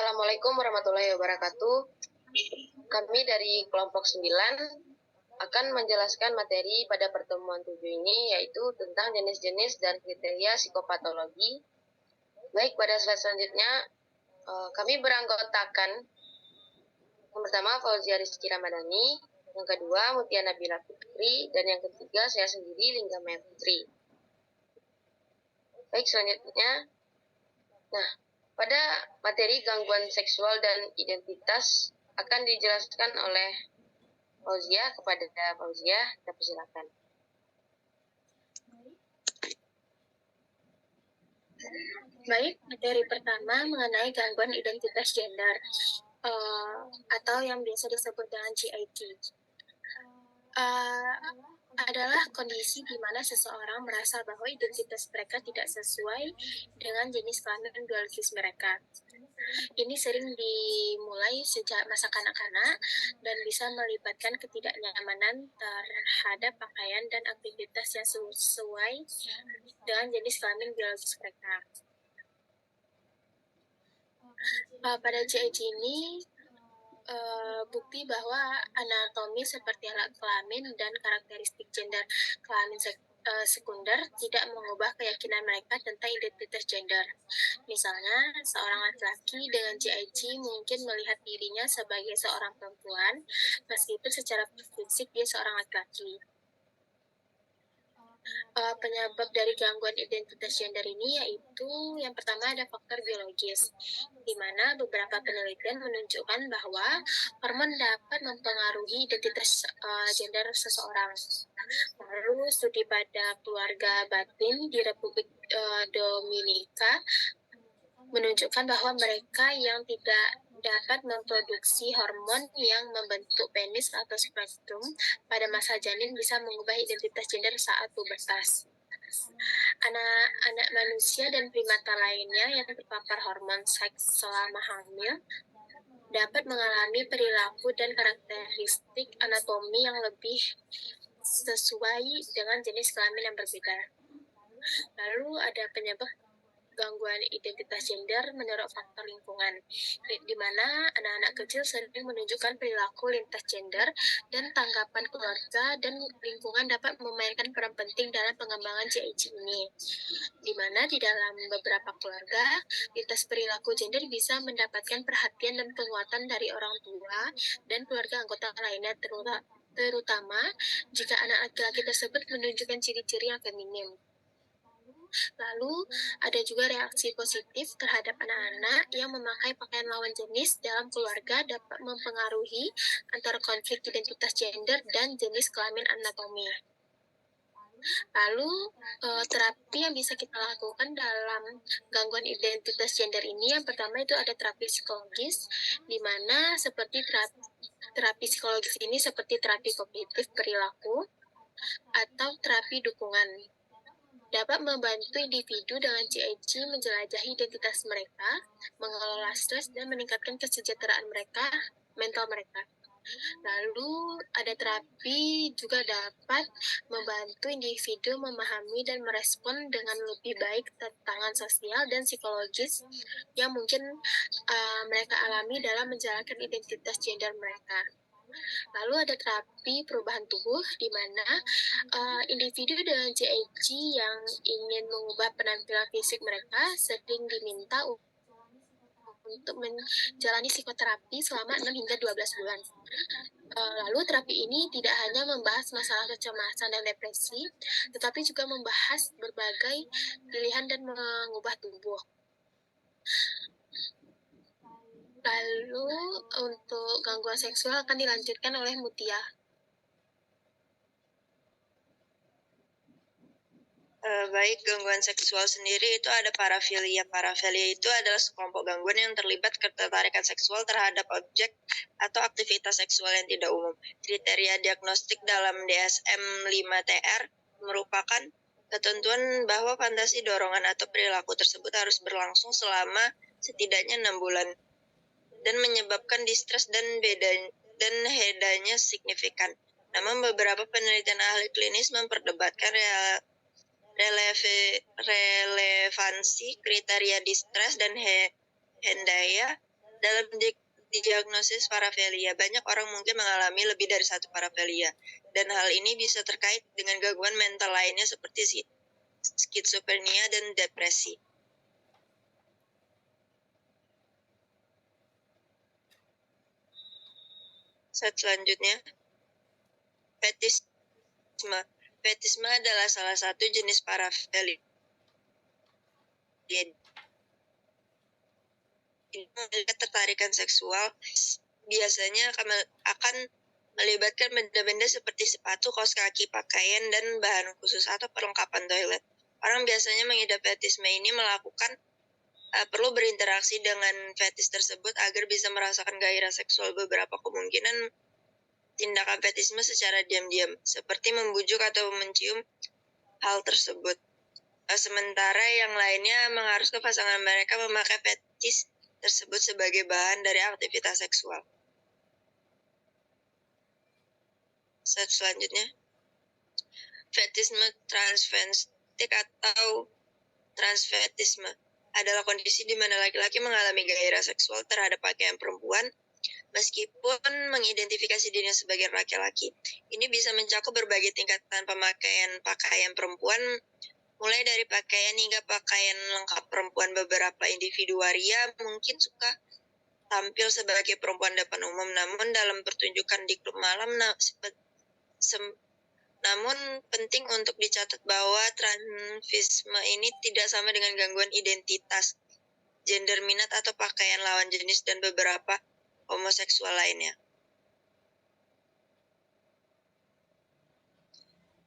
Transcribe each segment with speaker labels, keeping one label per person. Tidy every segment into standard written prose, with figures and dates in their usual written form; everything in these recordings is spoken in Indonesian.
Speaker 1: Assalamualaikum warahmatullahi wabarakatuh. Kami dari kelompok 9 akan menjelaskan materi pada pertemuan 7 ini, yaitu tentang jenis-jenis dan kriteria psikopatologi. Baik, pada slide selanjutnya kami beranggotakan yang pertama Fauzia Rizky Ramadhani, yang kedua Mutia Nabila Putri, dan yang ketiga saya sendiri Lingga Maya Putri. Baik, selanjutnya. Nah, pada materi gangguan seksual dan identitas akan dijelaskan oleh Fauzia. Kepada Fauzia, kita persilakan.
Speaker 2: Baik, materi pertama mengenai gangguan identitas gender atau yang biasa disebut dengan GIT. Adalah kondisi di mana seseorang merasa bahwa identitas mereka tidak sesuai dengan jenis kelamin biologis mereka. Ini sering dimulai sejak masa kanak-kanak dan bisa melibatkan ketidaknyamanan terhadap pakaian dan aktivitas yang sesuai dengan jenis kelamin biologis mereka. Pada GIT ini, bukti bahwa anatomi seperti alat kelamin dan karakteristik gender kelamin sekunder tidak mengubah keyakinan mereka tentang identitas gender. Misalnya, seorang laki-laki dengan GIT mungkin melihat dirinya sebagai seorang perempuan, meskipun secara fisik dia seorang laki-laki. Penyebab dari gangguan identitas gender ini yaitu yang pertama ada faktor biologis, di mana beberapa penelitian menunjukkan bahwa hormon dapat mempengaruhi identitas gender seseorang. Lalu studi pada keluarga batin di Republik Dominika menunjukkan bahwa mereka yang tidak dapat memproduksi hormon yang membentuk penis atau spektrum pada masa janin bisa mengubah identitas gender saat pubertas. Anak manusia dan primata lainnya yang terpapar hormon seks selama hamil dapat mengalami perilaku dan karakteristik anatomi yang lebih sesuai dengan jenis kelamin yang berbeda. Lalu ada penyebab gangguan identitas gender menurut faktor lingkungan, di mana anak-anak kecil sering menunjukkan perilaku lintas gender dan tanggapan keluarga dan lingkungan dapat memainkan peran penting dalam pengembangan GIT ini, di mana di dalam beberapa keluarga, lintas perilaku gender bisa mendapatkan perhatian dan penguatan dari orang tua dan keluarga anggota lainnya, terutama jika anak laki-laki tersebut menunjukkan ciri-ciri yang feminim. Lalu, ada juga reaksi positif terhadap anak-anak yang memakai pakaian lawan jenis dalam keluarga dapat mempengaruhi antara konflik identitas gender dan jenis kelamin anatomi. Lalu, terapi yang bisa kita lakukan dalam gangguan identitas gender ini, yang pertama itu ada terapi psikologis, di mana seperti terapi psikologis ini seperti terapi kognitif perilaku atau terapi dukungan. Dapat membantu individu dengan GIT menjelajahi identitas mereka, mengelola stres, dan meningkatkan kesejahteraan mental mereka. Lalu, ada terapi juga dapat membantu individu memahami dan merespon dengan lebih baik tantangan sosial dan psikologis yang mungkin mereka alami dalam menjalankan identitas gender mereka. Lalu ada terapi perubahan tubuh, di mana individu dengan GIT yang ingin mengubah penampilan fisik mereka sering diminta untuk menjalani psikoterapi selama 6 hingga 12 bulan. Lalu terapi ini tidak hanya membahas masalah kecemasan dan depresi, tetapi juga membahas berbagai pilihan dan mengubah tubuh. Lalu untuk gangguan seksual akan dilanjutkan oleh Mutia.
Speaker 3: Baik, gangguan seksual sendiri itu ada parafilia. Parafilia itu adalah sekelompok gangguan yang terlibat ketertarikan seksual terhadap objek atau aktivitas seksual yang tidak umum. Kriteria diagnostik dalam DSM-5-TR merupakan ketentuan bahwa fantasi, dorongan, atau perilaku tersebut harus berlangsung selama setidaknya 6 bulan dan menyebabkan distres dan hedanya signifikan. Namun beberapa penelitian ahli klinis memperdebatkan relevansi kriteria distres dan hendaya Dalam diagnosis parafilia, banyak orang mungkin mengalami lebih dari satu parafilia, dan hal ini bisa terkait dengan gangguan mental lainnya seperti skizofrenia dan depresi. Slide selanjutnya, fetisme. Fetisme adalah salah satu jenis parafilia. Ketertarikan seksual biasanya akan melibatkan benda-benda seperti sepatu, kaos kaki, pakaian, dan bahan khusus atau perlengkapan toilet. Orang biasanya mengidap fetisme ini perlu berinteraksi dengan fetis tersebut agar bisa merasakan gairah seksual. Beberapa kemungkinan tindakan fetisme secara diam-diam, seperti membujuk atau mencium hal tersebut. Sementara yang lainnya mengharuskan pasangan mereka memakai fetis tersebut sebagai bahan dari aktivitas seksual. Slide selanjutnya, fetisme transvestik atau transfetisme adalah kondisi di mana laki-laki mengalami gairah seksual terhadap pakaian perempuan meskipun mengidentifikasi dirinya sebagai laki-laki. Ini bisa mencakup berbagai tingkatan pemakaian pakaian perempuan, mulai dari pakaian hingga pakaian lengkap perempuan. Beberapa individu waria mungkin suka tampil sebagai perempuan depan umum, namun dalam pertunjukan di klub malam. Namun penting untuk dicatat bahwa transvestisme ini tidak sama dengan gangguan identitas, gender minat atau pakaian lawan jenis dan beberapa homoseksual lainnya.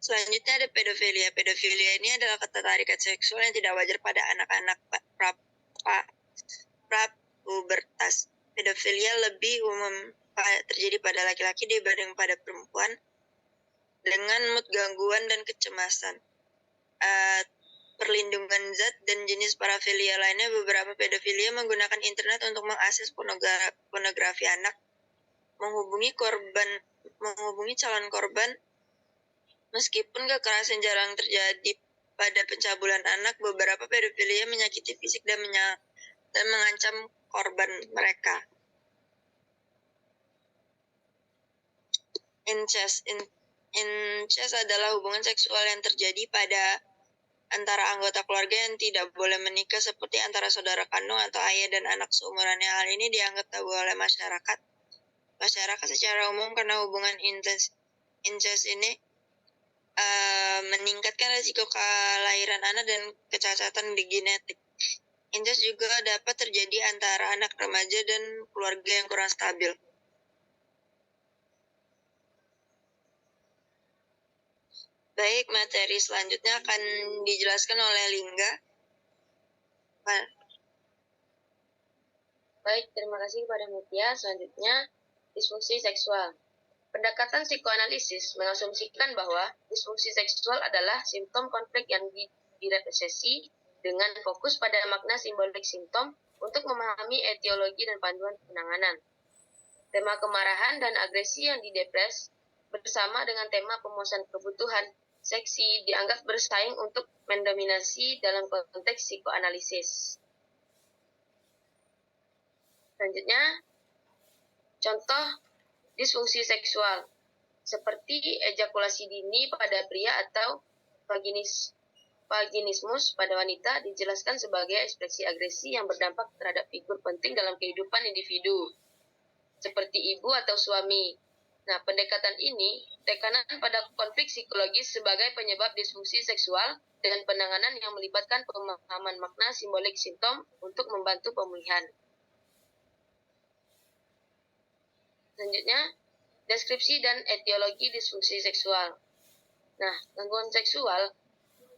Speaker 3: Selanjutnya ada pedofilia. Pedofilia ini adalah ketertarikan seksual yang tidak wajar pada anak-anak pra-pubertas. Pedofilia lebih umum terjadi pada laki-laki dibanding pada perempuan dengan mood gangguan dan kecemasan. Perlindungan zat dan jenis parafilia lainnya. Beberapa pedofilia menggunakan internet untuk mengakses pornografi anak, menghubungi calon korban. Meskipun kekerasan jarang terjadi pada pencabulan anak, beberapa pedofilia menyakiti fisik dan mengancam korban mereka. Incest adalah hubungan seksual yang terjadi pada antara anggota keluarga yang tidak boleh menikah, seperti antara saudara kandung atau ayah dan anak seumurannya. Hal ini dianggap tabu oleh masyarakat secara umum karena hubungan incest ini meningkatkan risiko kelahiran anak dan kecacatan di genetik. Incest juga dapat terjadi antara anak remaja dan keluarga yang kurang stabil. Baik, materi selanjutnya akan dijelaskan oleh Lingga.
Speaker 1: Baik, terima kasih kepada Mutia. Selanjutnya, disfungsi seksual. Pendekatan psikoanalisis mengasumsikan bahwa disfungsi seksual adalah simptom konflik yang direpresesi dengan fokus pada makna simbolik simptom untuk memahami etiologi dan panduan penanganan. Tema kemarahan dan agresi yang didepres bersama dengan tema pemuasan kebutuhan seksi dianggap bersaing untuk mendominasi dalam konteks psikoanalisis. Selanjutnya, contoh disfungsi seksual seperti ejakulasi dini pada pria atau vaginismus pada wanita dijelaskan sebagai ekspresi agresi yang berdampak terhadap figur penting dalam kehidupan individu, seperti ibu atau suami. Nah, pendekatan ini tekanan pada konflik psikologis sebagai penyebab disfungsi seksual dengan penanganan yang melibatkan pemahaman makna simbolik simptom untuk membantu pemulihan. Selanjutnya, deskripsi dan etiologi disfungsi seksual. Nah, gangguan seksual,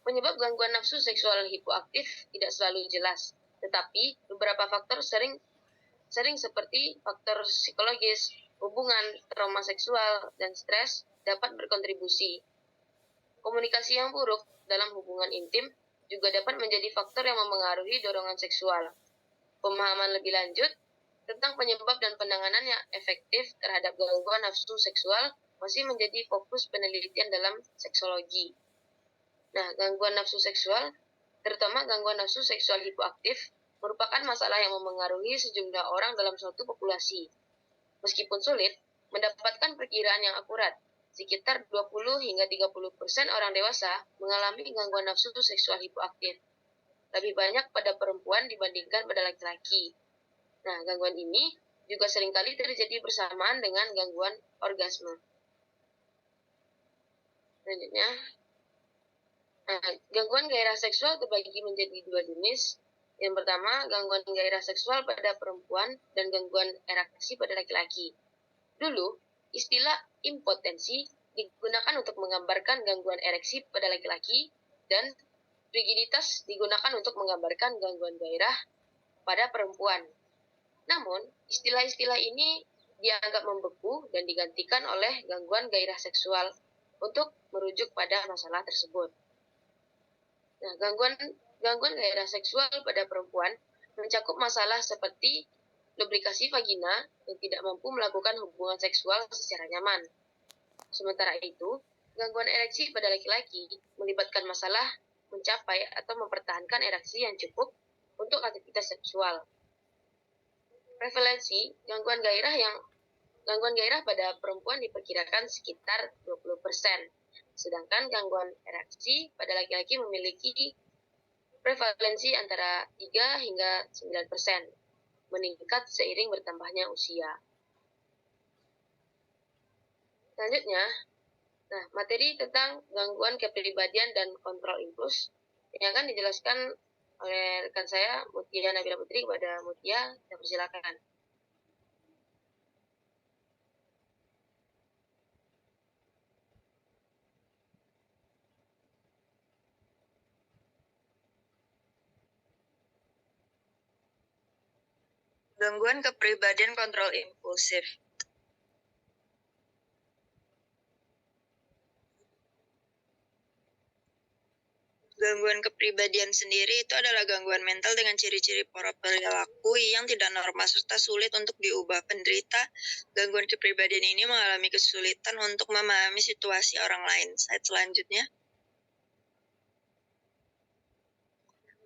Speaker 1: penyebab gangguan nafsu seksual hipoaktif tidak selalu jelas, tetapi beberapa faktor sering seperti faktor psikologis, hubungan, trauma seksual, dan stres dapat berkontribusi. Komunikasi yang buruk dalam hubungan intim juga dapat menjadi faktor yang memengaruhi dorongan seksual. Pemahaman lebih lanjut tentang penyebab dan penanganan yang efektif terhadap gangguan nafsu seksual masih menjadi fokus penelitian dalam seksologi. Nah, gangguan nafsu seksual, terutama gangguan nafsu seksual hipoaktif, merupakan masalah yang memengaruhi sejumlah orang dalam suatu populasi. Meskipun sulit, mendapatkan perkiraan yang akurat, sekitar 20 hingga 30% orang dewasa mengalami gangguan nafsu seksual hipoaktif. Lebih banyak pada perempuan dibandingkan pada laki-laki. Nah, gangguan ini juga seringkali terjadi bersamaan dengan gangguan orgasme. Selanjutnya, gangguan gairah seksual terbagi menjadi dua jenis. Yang pertama, gangguan gairah seksual pada perempuan dan gangguan ereksi pada laki-laki. Dulu, istilah impotensi digunakan untuk menggambarkan gangguan ereksi pada laki-laki dan rigiditas digunakan untuk menggambarkan gangguan gairah pada perempuan. Namun, istilah-istilah ini dianggap membeku dan digantikan oleh gangguan gairah seksual untuk merujuk pada masalah tersebut. Nah, gangguan gairah seksual pada perempuan mencakup masalah seperti lubrikasi vagina yang tidak mampu melakukan hubungan seksual secara nyaman. Sementara itu, gangguan ereksi pada laki-laki melibatkan masalah mencapai atau mempertahankan ereksi yang cukup untuk aktivitas seksual. Prevalensi gangguan gairah pada perempuan diperkirakan sekitar 20%. Sedangkan gangguan ereksi pada laki-laki memiliki prevalensi antara 3 hingga 9%, meningkat seiring bertambahnya usia. Selanjutnya, materi tentang gangguan kepribadian dan kontrol impuls yang akan dijelaskan oleh rekan saya, Mutia Nabila Putri. Kepada Mutia, saya persilakan.
Speaker 3: Gangguan kepribadian kontrol impulsif. Gangguan kepribadian sendiri itu adalah gangguan mental dengan ciri-ciri pola perilaku yang tidak normal serta sulit untuk diubah. Penderita gangguan kepribadian ini mengalami kesulitan untuk memahami situasi orang lain. Slide selanjutnya.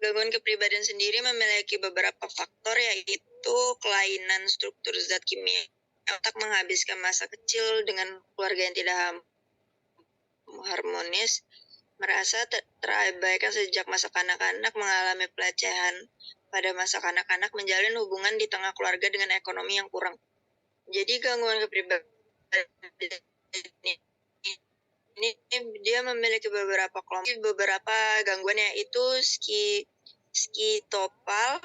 Speaker 3: Gangguan kepribadian sendiri memiliki beberapa faktor, yaitu kelainan struktur zat kimia otak, menghabiskan masa kecil dengan keluarga yang tidak harmonis, merasa terabaikan sejak masa kanak-kanak, mengalami pelecehan pada masa kanak-kanak, menjalin hubungan di tengah keluarga dengan ekonomi yang kurang. Jadi gangguan kepribadian ini dia memiliki beberapa kelompok, beberapa gangguan, yaitu skitopal,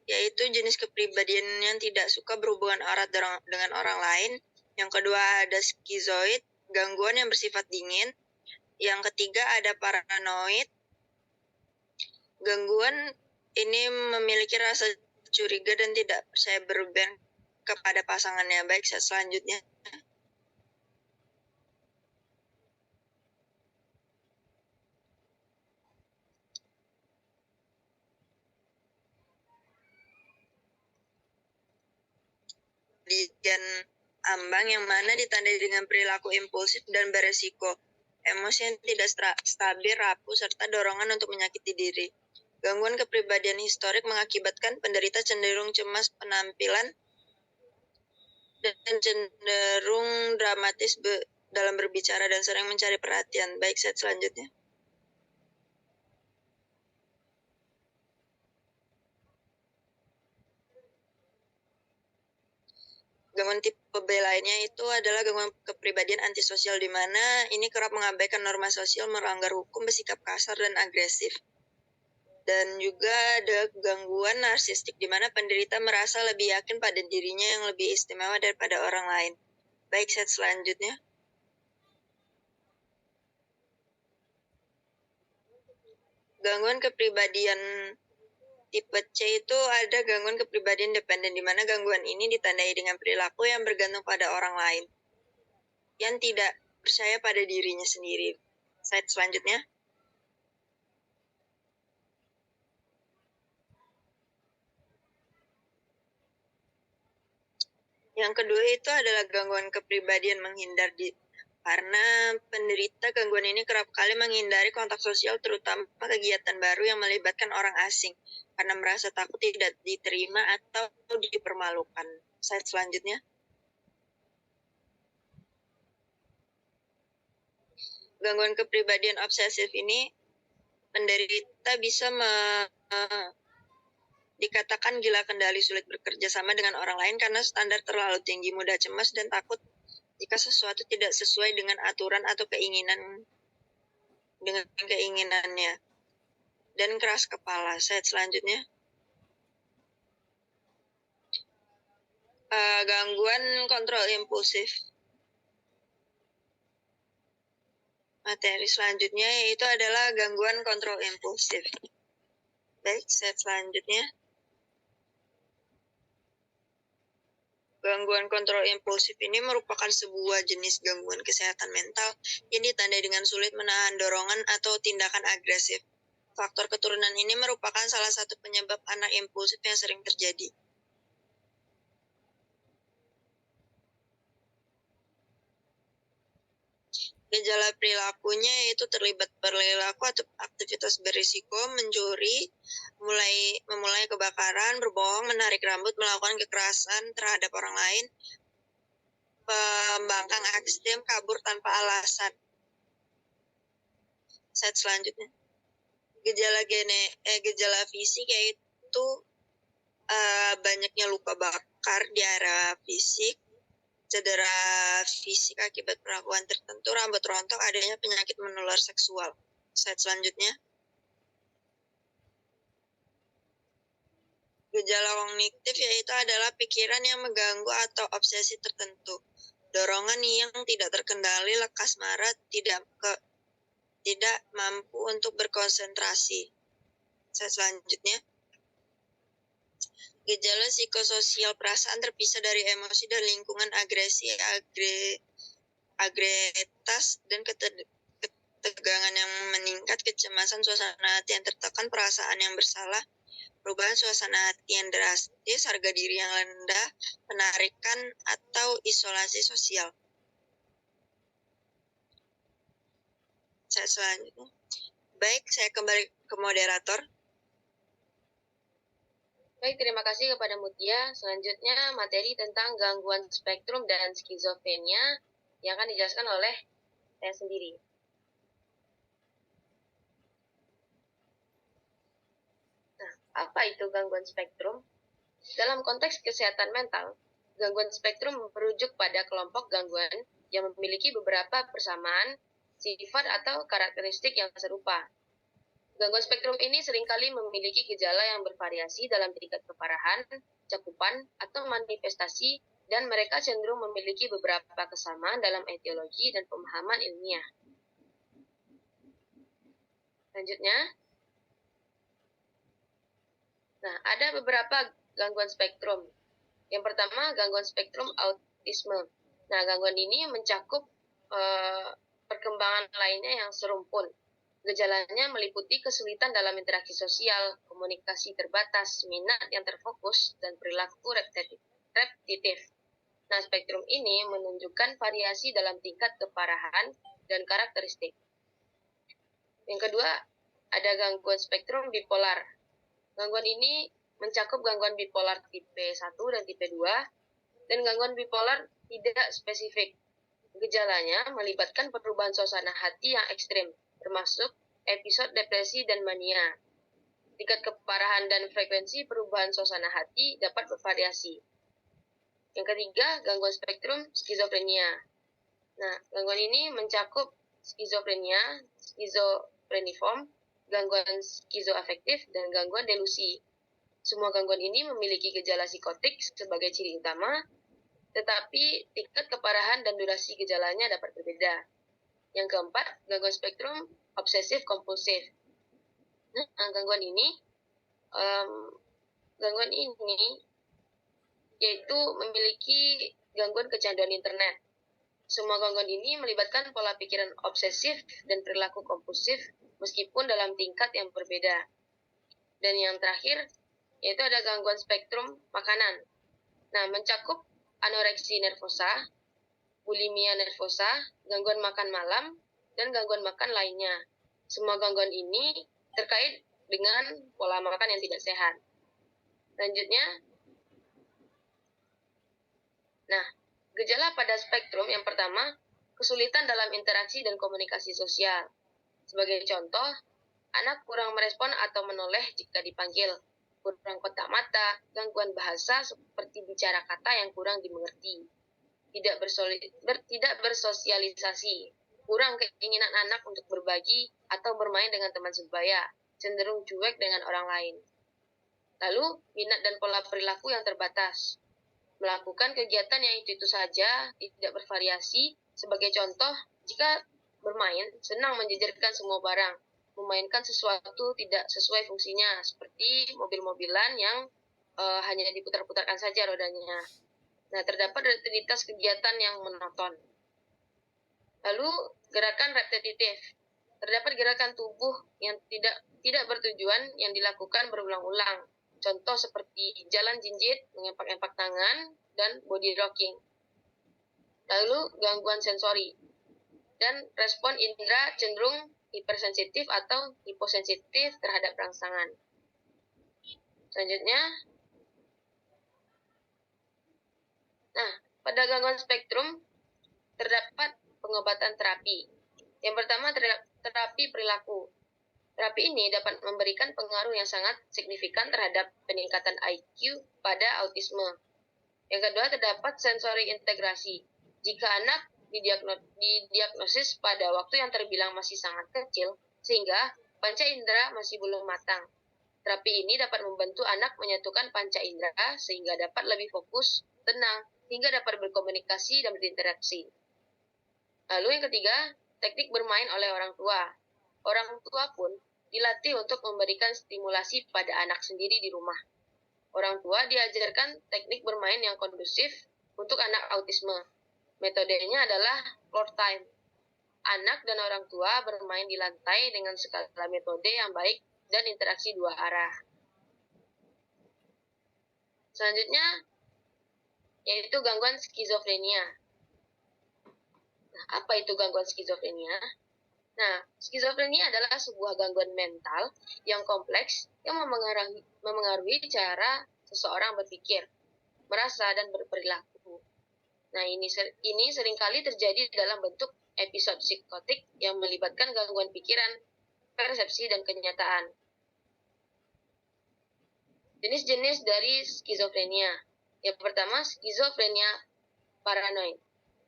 Speaker 3: yaitu jenis kepribadian yang tidak suka berhubungan erat dengan orang lain. Yang kedua ada skizoid, gangguan yang bersifat dingin. Yang ketiga ada paranoid. Gangguan ini memiliki rasa curiga dan tidak percaya berlebihan kepada pasangannya. Baik, selanjutnya. Kepribadian ambang yang mana ditandai dengan perilaku impulsif dan beresiko, emosi yang tidak stabil, rapuh, serta dorongan untuk menyakiti diri. Gangguan kepribadian historik mengakibatkan penderita cenderung cemas penampilan dan cenderung dramatis dalam berbicara dan sering mencari perhatian. Baik, slide selanjutnya. Gangguan tipe B lainnya itu adalah gangguan kepribadian antisosial, di mana ini kerap mengabaikan norma sosial, melanggar hukum, bersikap kasar dan agresif. Dan juga ada gangguan narsistik, di mana penderita merasa lebih yakin pada dirinya yang lebih istimewa daripada orang lain. Baik, slide selanjutnya. Gangguan kepribadian tipe C itu ada gangguan kepribadian dependen, di mana gangguan ini ditandai dengan perilaku yang bergantung pada orang lain, yang tidak percaya pada dirinya sendiri. Slide selanjutnya. Yang kedua itu adalah gangguan kepribadian menghindar, karena penderita gangguan ini kerap kali menghindari kontak sosial, terutama kegiatan baru yang melibatkan orang asing. karena merasa takut tidak diterima atau dipermalukan. Slide selanjutnya. Gangguan kepribadian obsesif ini penderita bisa dikatakan gila kendali, sulit bekerja sama dengan orang lain karena standar terlalu tinggi, mudah cemas dan takut jika sesuatu tidak sesuai dengan aturan atau keinginannya, dan keras kepala. Slide selanjutnya. Gangguan kontrol impulsif. Materi selanjutnya yaitu adalah gangguan kontrol impulsif. Baik, slide selanjutnya. Gangguan kontrol impulsif ini merupakan sebuah jenis gangguan kesehatan mental yang ditandai dengan sulit menahan dorongan atau tindakan agresif. Faktor keturunan ini merupakan salah satu penyebab anak impulsif yang sering terjadi. Gejala perilakunya yaitu terlibat perilaku atau aktivitas berisiko, mencuri, memulai kebakaran, berbohong, menarik rambut, melakukan kekerasan terhadap orang lain, pembangkang ekstrem, kabur tanpa alasan. Slide selanjutnya. Gejala fisik yaitu banyaknya luka bakar di area fisik, cedera fisik akibat perlakuan tertentu, rambut rontok, adanya penyakit menular seksual. Slide selanjutnya. Gejala kognitif yaitu adalah pikiran yang mengganggu atau obsesi tertentu, dorongan yang tidak terkendali, lekas marah, tidak mampu untuk berkonsentrasi. Slide selanjutnya. Gejala psikososial, perasaan terpisah dari emosi dan lingkungan, agresi, agretas, dan ketegangan yang meningkat, kecemasan, suasana hati yang tertekan, perasaan yang bersalah, perubahan suasana hati yang drastis, harga diri yang rendah, penarikan atau isolasi sosial. Saya selanjutnya. Baik, saya kembali ke moderator.
Speaker 1: Baik, terima kasih kepada Mutia. Selanjutnya materi tentang gangguan spektrum dan skizofrenia yang akan dijelaskan oleh saya sendiri. Nah, apa itu gangguan spektrum? Dalam konteks kesehatan mental, gangguan spektrum merujuk pada kelompok gangguan yang memiliki beberapa persamaan, sifat atau karakteristik yang serupa. Gangguan spektrum ini seringkali memiliki gejala yang bervariasi dalam tingkat keparahan, cakupan, atau manifestasi, dan mereka cenderung memiliki beberapa kesamaan dalam etiologi dan pemahaman ilmiah. Selanjutnya, nah, ada beberapa gangguan spektrum. Yang pertama, gangguan spektrum autisme. Nah, gangguan ini mencakup perkembangan lainnya yang serumpun. Gejalanya meliputi kesulitan dalam interaksi sosial, komunikasi terbatas, minat yang terfokus, dan perilaku repetitif. Nah, spektrum ini menunjukkan variasi dalam tingkat keparahan dan karakteristik. Yang kedua, ada gangguan spektrum bipolar. Gangguan ini mencakup gangguan bipolar tipe 1 dan tipe 2, dan gangguan bipolar tidak spesifik. Gejalanya melibatkan perubahan suasana hati yang ekstrim, termasuk episode depresi dan mania. Tingkat keparahan dan frekuensi perubahan suasana hati dapat bervariasi. Yang ketiga, gangguan spektrum skizofrenia. Nah, gangguan ini mencakup skizofrenia, skizofreniform, gangguan skizoafektif, dan gangguan delusi. Semua gangguan ini memiliki gejala psikotik sebagai ciri utama, tetapi tingkat keparahan dan durasi gejalanya dapat berbeda. Yang keempat, gangguan spektrum obsesif-kompulsif. Nah, gangguan ini yaitu memiliki gangguan kecanduan internet. Semua gangguan ini melibatkan pola pikiran obsesif dan perilaku kompulsif meskipun dalam tingkat yang berbeda. Dan yang terakhir, yaitu ada gangguan spektrum makanan. Nah, mencakup anoreksi nervosa, bulimia nervosa, gangguan makan malam, dan gangguan makan lainnya. Semua gangguan ini terkait dengan pola makan yang tidak sehat. Selanjutnya, nah, gejala pada spektrum yang pertama, kesulitan dalam interaksi dan komunikasi sosial. Sebagai contoh, anak kurang merespon atau menoleh jika dipanggil, kurang kontak mata, gangguan bahasa seperti bicara kata yang kurang dimengerti, tidak bersosialisasi, kurang keinginan anak untuk berbagi atau bermain dengan teman sebaya, cenderung cuek dengan orang lain. Lalu, minat dan pola perilaku yang terbatas. Melakukan kegiatan yang itu saja, tidak bervariasi. Sebagai contoh, jika bermain, senang menjejerkan semua barang, memainkan sesuatu tidak sesuai fungsinya, seperti mobil-mobilan yang hanya diputar-putarkan saja rodanya. Nah, terdapat rutinitas kegiatan yang monoton. Lalu, gerakan repetitif. Terdapat gerakan tubuh yang tidak bertujuan yang dilakukan berulang-ulang. Contoh seperti jalan jinjit, mengempak-empak tangan, dan body rocking. Lalu, gangguan sensori. Dan respon indera cenderung hipersensitif atau hiposensitif terhadap rangsangan. Selanjutnya, nah, pada gangguan spektrum terdapat pengobatan terapi. Yang pertama, terapi perilaku. Terapi ini dapat memberikan pengaruh yang sangat signifikan terhadap peningkatan IQ pada autisme. Yang kedua, terdapat sensori integrasi. Jika anak didiagnosis pada waktu yang terbilang masih sangat kecil, sehingga panca indera masih belum matang. Terapi ini dapat membantu anak menyatukan panca indera sehingga dapat lebih fokus, tenang, hingga dapat berkomunikasi dan berinteraksi. Lalu yang ketiga, teknik bermain oleh orang tua. Orang tua pun dilatih untuk memberikan stimulasi pada anak sendiri di rumah. Orang tua diajarkan teknik bermain yang kondusif untuk anak autisme. Metodenya adalah floor time. Anak dan orang tua bermain di lantai dengan skala metode yang baik dan interaksi dua arah. Selanjutnya, yaitu gangguan skizofrenia. Nah, apa itu gangguan skizofrenia? Nah, skizofrenia adalah sebuah gangguan mental yang kompleks yang memengaruhi cara seseorang berpikir, merasa, dan berperilaku. Nah, ini seringkali terjadi dalam bentuk episode psikotik yang melibatkan gangguan pikiran, persepsi, dan kenyataan. Jenis-jenis dari skizofrenia. Yang pertama, skizofrenia paranoid.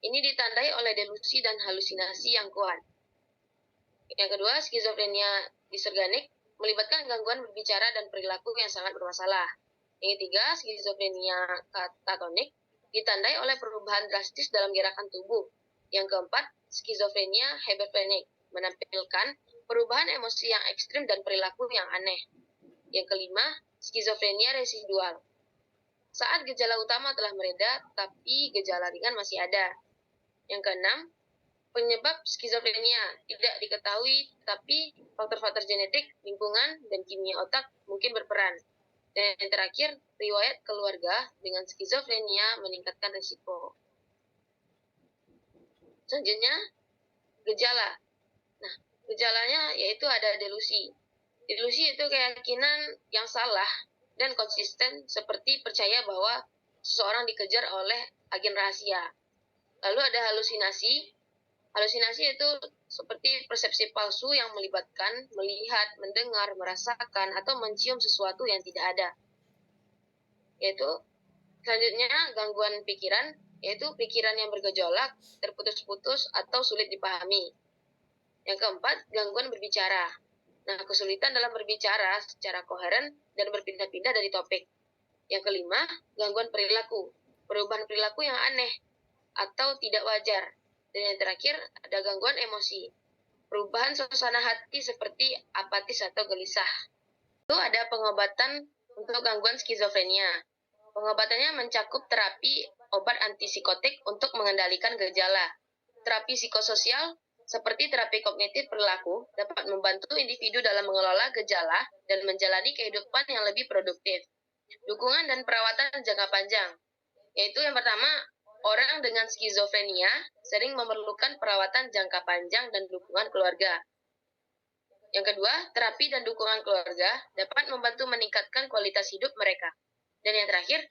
Speaker 1: Ini ditandai oleh delusi dan halusinasi yang kuat. Yang kedua, skizofrenia disorganik melibatkan gangguan berbicara dan perilaku yang sangat bermasalah. Yang ketiga, skizofrenia katatonik ditandai oleh perubahan drastis dalam gerakan tubuh. Yang keempat, skizofrenia hebeplenik menampilkan perubahan emosi yang ekstrim dan perilaku yang aneh. Yang kelima, skizofrenia residual. Saat gejala utama telah mereda, tapi gejala ringan masih ada. Yang keenam, penyebab skizofrenia tidak diketahui, tapi faktor-faktor genetik, lingkungan, dan kimia otak mungkin berperan. Dan yang terakhir, riwayat keluarga dengan skizofrenia meningkatkan risiko. Selanjutnya, gejala. Nah, gejalanya yaitu ada delusi. Delusi itu keyakinan yang salah dan konsisten seperti percaya bahwa seseorang dikejar oleh agen rahasia. Lalu ada halusinasi. Halusinasi itu seperti persepsi palsu yang melibatkan melihat, mendengar, merasakan, atau mencium sesuatu yang tidak ada. Yaitu, selanjutnya gangguan pikiran, yaitu pikiran yang bergejolak, terputus-putus, atau sulit dipahami. Yang keempat, gangguan berbicara. Nah, kesulitan dalam berbicara secara koheren dan berpindah-pindah dari topik. Yang kelima, gangguan perilaku. Perubahan perilaku yang aneh atau tidak wajar. Dan yang terakhir, ada gangguan emosi. Perubahan suasana hati seperti apatis atau gelisah. Lalu ada pengobatan untuk gangguan skizofrenia. Pengobatannya mencakup terapi obat antipsikotik untuk mengendalikan gejala. Terapi psikososial seperti terapi kognitif perilaku dapat membantu individu dalam mengelola gejala dan menjalani kehidupan yang lebih produktif. Dukungan dan perawatan jangka panjang, yaitu yang pertama, orang dengan skizofrenia sering memerlukan perawatan jangka panjang dan dukungan keluarga. Yang kedua, terapi dan dukungan keluarga dapat membantu meningkatkan kualitas hidup mereka. Dan yang terakhir,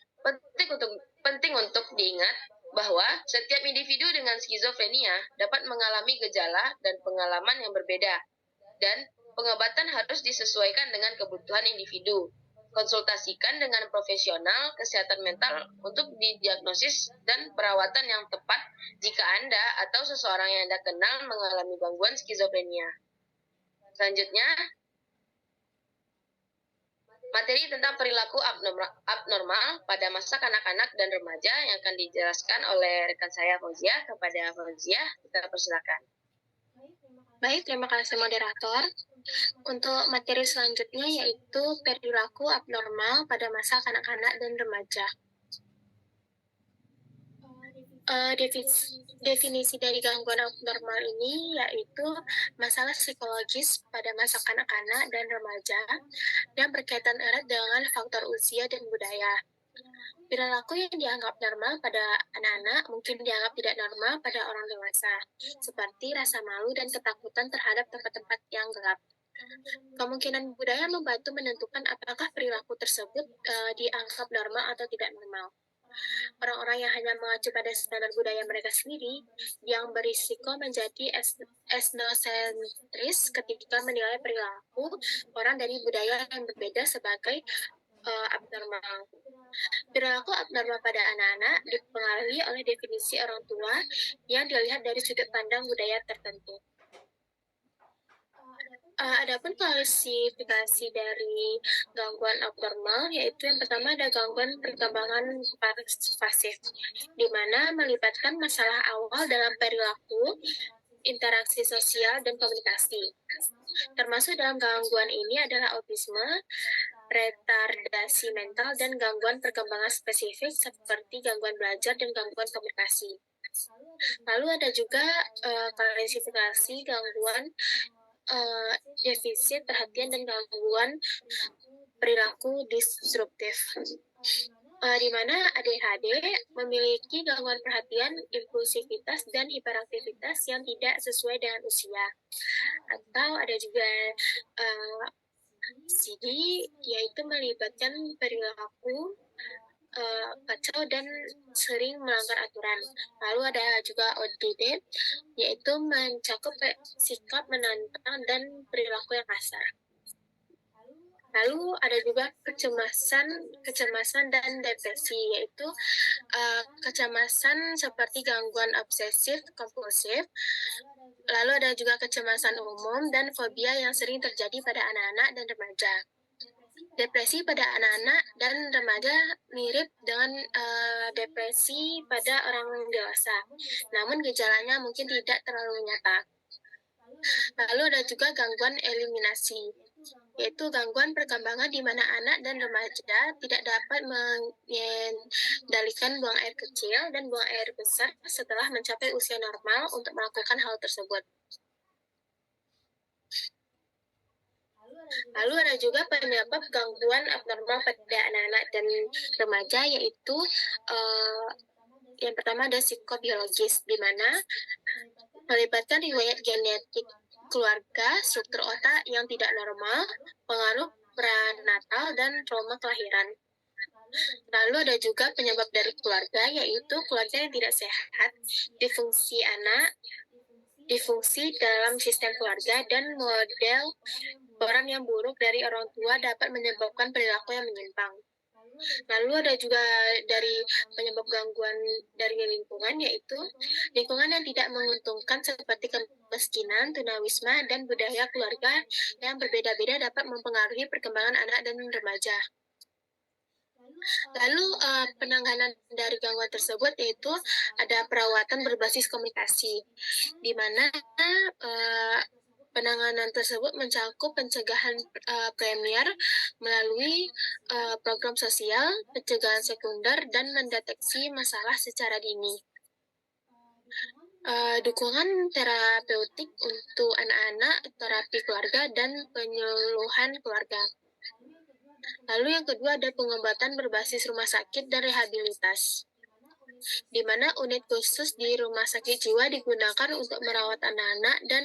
Speaker 1: penting untuk diingat bahwa setiap individu dengan skizofrenia dapat mengalami gejala dan pengalaman yang berbeda. Dan pengobatan harus disesuaikan dengan kebutuhan individu. Konsultasikan dengan profesional kesehatan mental untuk didiagnosis dan perawatan yang tepat jika Anda atau seseorang yang Anda kenal mengalami gangguan skizofrenia. Selanjutnya, materi tentang perilaku abnormal pada masa kanak-kanak dan remaja yang akan dijelaskan oleh rekan saya Fauzia. Kepada Fauzia, kita persilakan.
Speaker 2: Baik, terima kasih moderator. Untuk materi selanjutnya yaitu perilaku abnormal pada masa kanak-kanak dan remaja. Definisi dari gangguan abnormal ini yaitu masalah psikologis pada masa kanak-kanak dan remaja yang berkaitan erat dengan faktor usia dan budaya. Perilaku yang dianggap normal pada anak-anak mungkin dianggap tidak normal pada orang dewasa, seperti rasa malu dan ketakutan terhadap tempat-tempat yang gelap. Kemungkinan budaya membantu menentukan apakah perilaku tersebut dianggap normal atau tidak normal. Orang-orang yang hanya mengacu pada standar budaya mereka sendiri yang berisiko menjadi etnosentris ketika menilai perilaku orang dari budaya yang berbeda sebagai abnormal. Perilaku abnormal pada anak-anak dipengaruhi oleh definisi orang tua yang dilihat dari sudut pandang budaya tertentu. Adapun klasifikasi dari gangguan abnormal, yaitu yang pertama ada gangguan perkembangan pasif, di mana melibatkan masalah awal dalam perilaku, interaksi sosial, dan komunikasi. Termasuk dalam gangguan ini adalah autisme, retardasi mental, dan gangguan perkembangan spesifik seperti gangguan belajar dan gangguan komunikasi. Lalu ada juga klasifikasi gangguan defisit perhatian dan gangguan perilaku disruptif, di mana ADHD memiliki gangguan perhatian, impulsivitas, dan hiperaktivitas yang tidak sesuai dengan usia. Atau ada juga CD, yaitu melibatkan perilaku kacau dan sering melanggar aturan. Lalu ada juga ODD, yaitu mencakup sikap menantang dan perilaku yang kasar. Lalu ada juga kecemasan dan depresi, yaitu kecemasan seperti gangguan obsesif kompulsif. Lalu ada juga kecemasan umum dan fobia yang sering terjadi pada anak-anak dan remaja. Depresi pada anak-anak dan remaja mirip dengan depresi pada orang dewasa, namun gejalanya mungkin tidak terlalu nyata. Lalu ada juga gangguan eliminasi, yaitu gangguan perkembangan di mana anak dan remaja tidak dapat mengendalikan buang air kecil dan buang air besar setelah mencapai usia normal untuk melakukan hal tersebut. Lalu ada juga penyebab gangguan abnormal pada anak-anak dan remaja, yaitu yang pertama ada psikobiologis, di mana melibatkan riwayat genetik keluarga, struktur otak yang tidak normal, pengaruh prenatal, dan trauma kelahiran. Lalu ada juga penyebab dari keluarga, yaitu keluarga yang tidak sehat, disfungsi dalam sistem keluarga, dan model peran yang buruk dari orang tua dapat menyebabkan perilaku yang menyimpang. Lalu ada juga dari penyebab gangguan dari lingkungan, yaitu lingkungan yang tidak menguntungkan seperti kemiskinan, tunawisma, dan budaya keluarga yang berbeda-beda dapat mempengaruhi perkembangan anak dan remaja. Lalu penanganan dari gangguan tersebut yaitu ada perawatan berbasis komunikasi, di mana penanganan tersebut mencakup pencegahan primer melalui program sosial, pencegahan sekunder, dan mendeteksi masalah secara dini. Dukungan terapeutik untuk anak-anak, terapi keluarga, dan penyuluhan keluarga. Lalu yang kedua ada pengobatan berbasis rumah sakit dan rehabilitas, di mana unit khusus di rumah sakit jiwa digunakan untuk merawat anak-anak dan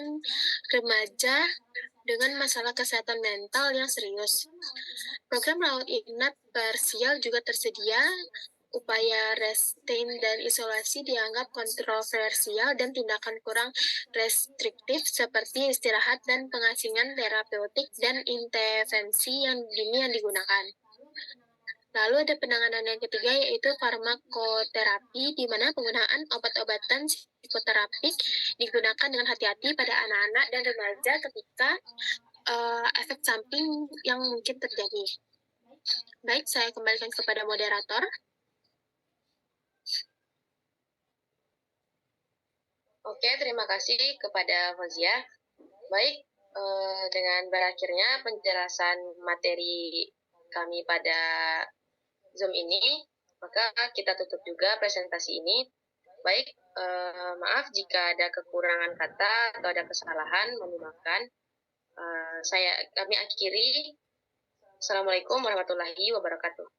Speaker 2: remaja dengan masalah kesehatan mental yang serius. Program rawat inap parsial juga tersedia. Upaya restrain dan isolasi dianggap kontroversial dan tindakan kurang restriktif seperti istirahat dan pengasingan terapeutik dan intervensi yang dini yang digunakan. Lalu ada penanganan yang ketiga yaitu farmakoterapi, di mana penggunaan obat-obatan psikoterapik digunakan dengan hati-hati pada anak-anak dan remaja ketika efek samping yang mungkin terjadi. Baik, saya kembalikan kepada moderator.
Speaker 1: Oke, terima kasih kepada Fauziah. Baik, dengan berakhirnya penjelasan materi kami pada Zoom ini, maka kita tutup juga presentasi ini. Baik, maaf jika ada kekurangan kata atau ada kesalahan, mohon dimaafkan. Kami akhiri. Assalamualaikum warahmatullahi wabarakatuh.